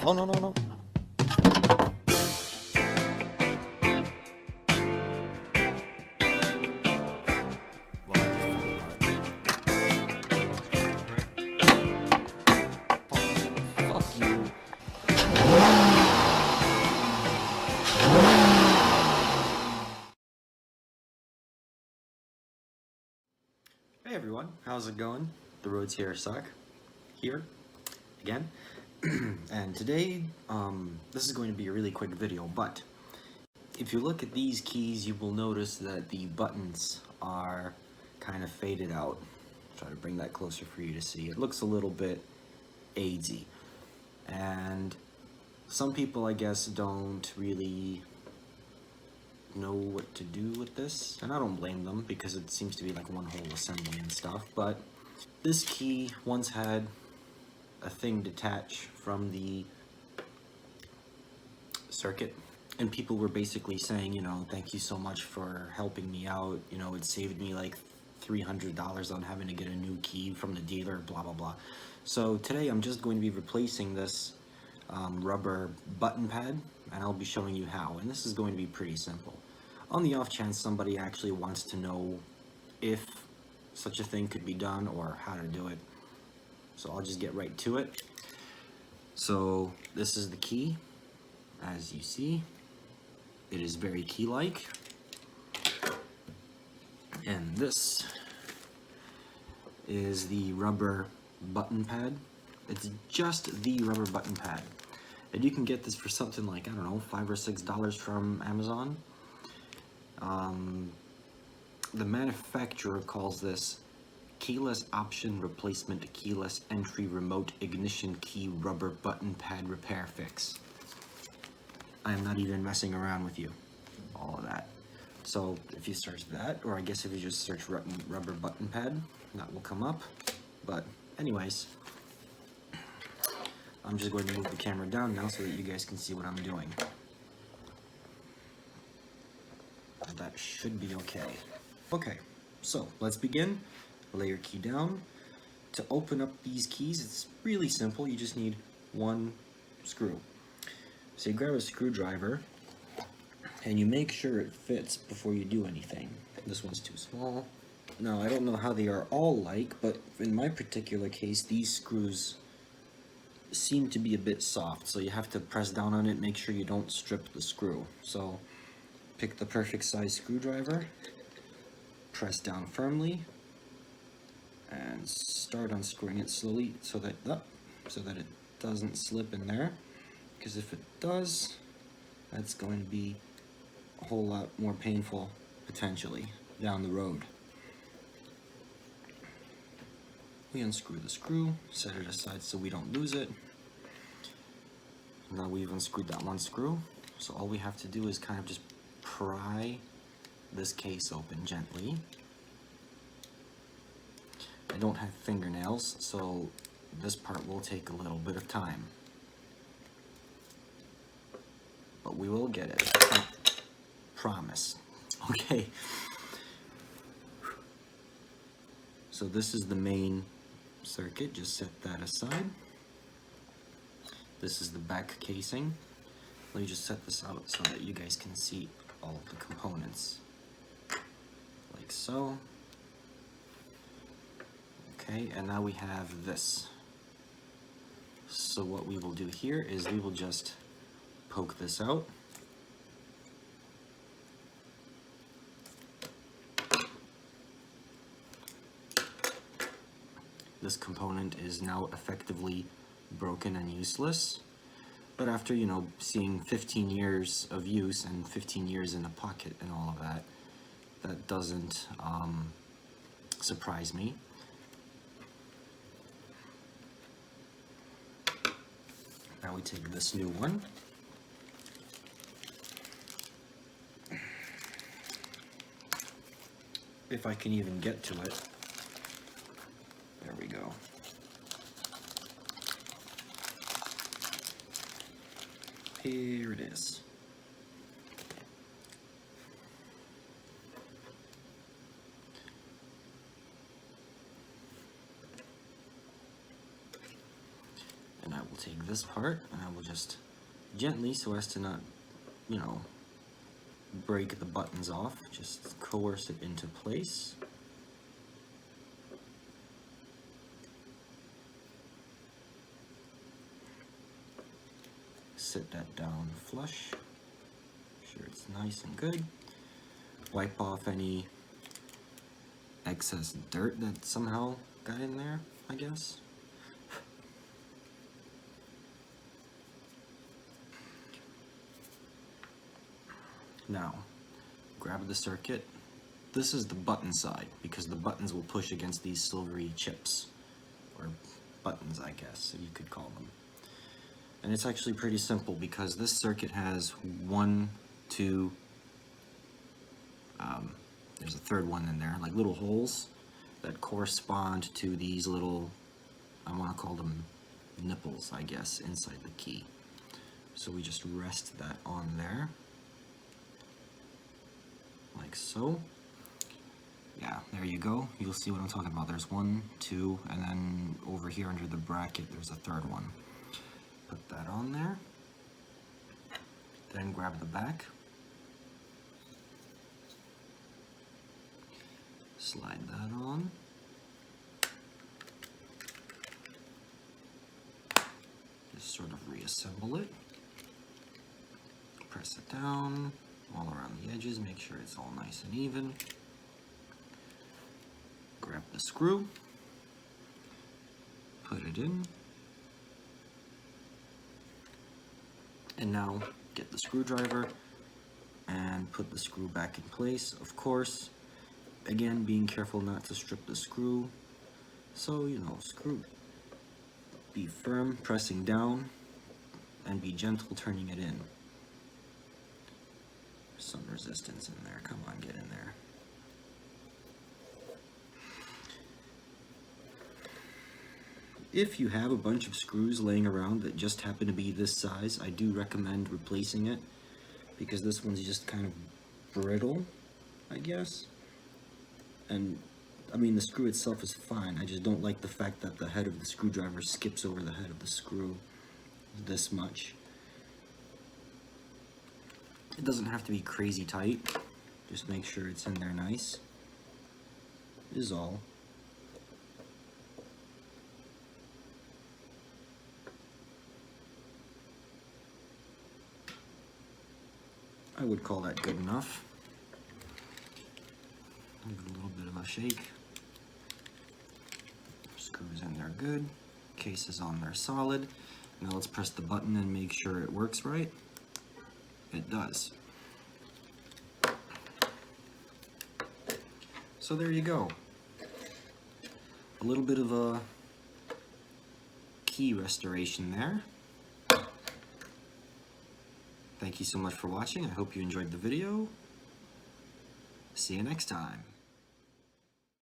Oh, no, no, no. Fuck you. Hey everyone, how's it going? The roads here suck. Here, again. And today, this is going to be a really quick video, but if you look at these keys, you will notice that the buttons are kind of faded out. Try to bring that closer for you to see. It looks a little bit AIDS-y. And some people, I guess, don't really know what to do with this, and I don't blame them because it seems to be like one whole assembly and stuff. But this key once had a thing detach from the circuit, and people were basically saying, you know, thank you so much for helping me out, you know, it saved me like $300 on having to get a new key from the dealer, blah blah blah. So today I'm just going to be replacing this rubber button pad, and I'll be showing you how, and this is going to be pretty simple. On the off chance somebody actually wants to know if such a thing could be done or how to do it, so I'll just get right to it. So this is the key. As you see, it is very key-like, and this is the rubber button pad. It's just the rubber button pad, and you can get this for something like, I don't know, $5 or $6 from Amazon. The manufacturer calls this keyless option replacement keyless entry remote ignition key rubber button pad repair fix. I am not even messing around with you, all of that. So if you search that, or I guess if you just search rubber button pad, that will come up. But anyways, I'm just going to move the camera down now so that you guys can see what I'm doing. That should be okay. Okay, so let's begin. Lay your key down. To open up these keys, it's really simple. You just need one screw. So you grab a screwdriver and you make sure it fits before you do anything. This one's too small. Now, I don't know how they are all like, but in my particular case, these screws seem to be a bit soft, so you have to press down on it, make sure you don't strip the screw. So pick the perfect size screwdriver, press down firmly, and start unscrewing it slowly so that it doesn't slip in there, because if it does, that's going to be a whole lot more painful potentially down the road. We unscrew the screw, set it aside so we don't lose it. Now we've unscrewed that one screw, so all we have to do is kind of just pry this case open gently. I don't have fingernails, so this part will take a little bit of time, but we will get it. Promise. Okay. So this is the main circuit, just set that aside. This is the back casing. Let me just set this out so that you guys can see all of the components. Like so. Okay, and now we have this. So what we will do here is we will just poke this out. This component is now effectively broken and useless, but after, you know, seeing 15 years of use and 15 years in the pocket and all of that, that doesn't surprise me. Now we take this new one. If I can even get to it. There we go. Here it is. And I will take this part, and I will just gently, so as to not, you know, break the buttons off, just coerce it into place. Sit that down flush, sure it's nice and good. Wipe off any excess dirt that somehow got in there, I guess. Now, grab the circuit. This is the button side, because the buttons will push against these silvery chips, or buttons, I guess, you could call them. And it's actually pretty simple, because this circuit has one, two, there's a third one in there, like little holes that correspond to these little, I want to call them nipples, I guess, inside the key. So we just rest that on there, like so. Yeah, there you go. You'll see what I'm talking about. There's one, two, and then over here under the bracket there's a third one. Put that on there. Then grab the back. Slide that on. Just sort of reassemble it. Press it down all around the edges, make sure it's all nice and even. Grab the screw, put it in, and now get the screwdriver and put the screw back in place. Of course, again, being careful not to strip the screw. So, you know, screw, be firm, pressing down, and be gentle turning it in. Some resistance in there, come on, get in there. If you have a bunch of screws laying around that just happen to be this size, I do recommend replacing it, because this one's just kind of brittle, I guess. And I mean, the screw itself is fine, I just don't like the fact that the head of the screwdriver skips over the head of the screw this much. It doesn't have to be crazy tight, just make sure it's in there nice, is all. I would call that good enough. Give it a little bit of a shake. Screws in there good. Case is on there solid. Now let's press the button and make sure it works right. It does. So there you go. A little bit of a key restoration there. Thank you so much for watching. I hope you enjoyed the video. See you next time.